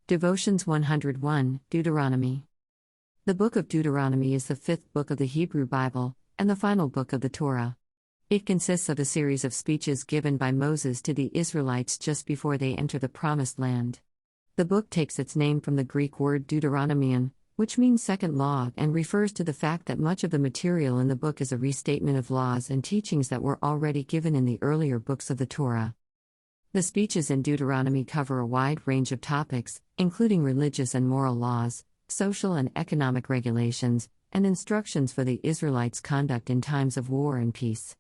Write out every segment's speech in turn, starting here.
Devotions 101, Deuteronomy. The book of Deuteronomy is the fifth book of the Hebrew Bible, and the final book of the Torah. It consists of a series of speeches given by Moses to the Israelites just before they enter the Promised Land. The book takes its name from the Greek word Deuteronomion, which means second law, and refers to the fact that much of the material in the book is a restatement of laws and teachings that were already given in the earlier books of the Torah. The speeches in Deuteronomy cover a wide range of topics, including religious and moral laws, social and economic regulations, and instructions for the Israelites' conduct in times of war and peace.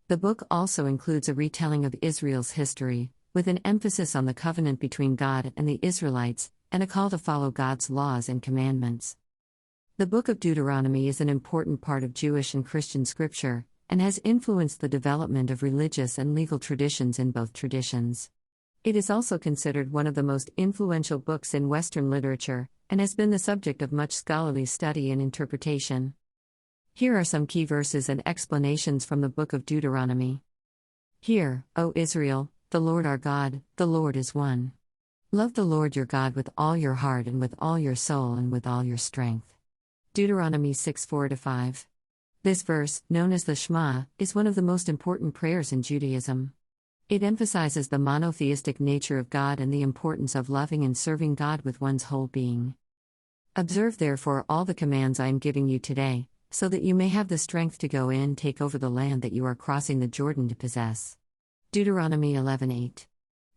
The book also includes a retelling of Israel's history, with an emphasis on the covenant between God and the Israelites, and a call to follow God's laws and commandments. The book of Deuteronomy is an important part of Jewish and Christian scripture, and has influenced the development of religious and legal traditions in both traditions. It is also considered one of the most influential books in Western literature, and has been the subject of much scholarly study and interpretation. Here are some key verses and explanations from the book of Deuteronomy. Hear, O Israel, the Lord our God, the Lord is one. Love the Lord your God with all your heart and with all your soul and with all your strength. Deuteronomy 6:4-5. This verse, known as the Shema, is one of the most important prayers in Judaism. It emphasizes the monotheistic nature of God and the importance of loving and serving God with one's whole being. Observe therefore all the commands I am giving you today, so that you may have the strength to go in and take over the land that you are crossing the Jordan to possess. Deuteronomy 11:8.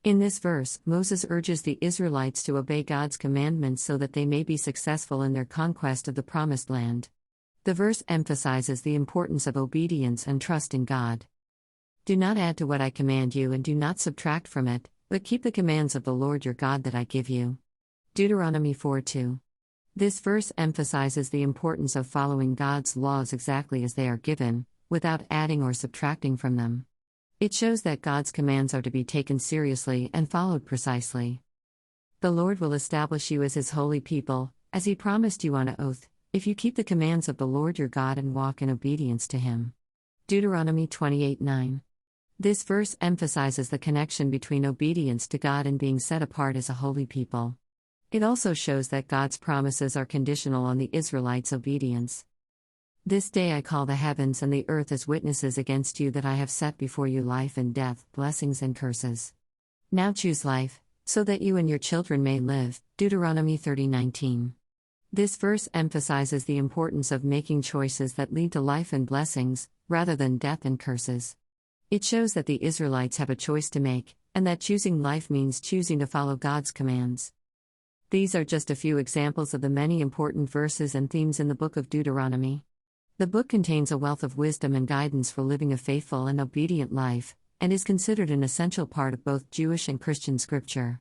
In this verse, Moses urges the Israelites to obey God's commandments so that they may be successful in their conquest of the Promised Land. The verse emphasizes the importance of obedience and trust in God. Do not add to what I command you and do not subtract from it, but keep the commands of the Lord your God that I give you. Deuteronomy 4:2. This verse emphasizes the importance of following God's laws exactly as they are given, without adding or subtracting from them. It shows that God's commands are to be taken seriously and followed precisely. The Lord will establish you as His holy people, as He promised you on oath, if you keep the commands of the Lord your God and walk in obedience to Him. Deuteronomy 28:9. This verse emphasizes the connection between obedience to God and being set apart as a holy people. It also shows that God's promises are conditional on the Israelites' obedience. This day I call the heavens and the earth as witnesses against you that I have set before you life and death, blessings and curses. Now choose life, so that you and your children may live. Deuteronomy 30:19. This verse emphasizes the importance of making choices that lead to life and blessings, rather than death and curses. It shows that the Israelites have a choice to make, and that choosing life means choosing to follow God's commands. These are just a few examples of the many important verses and themes in the book of Deuteronomy. The book contains a wealth of wisdom and guidance for living a faithful and obedient life, and is considered an essential part of both Jewish and Christian scripture.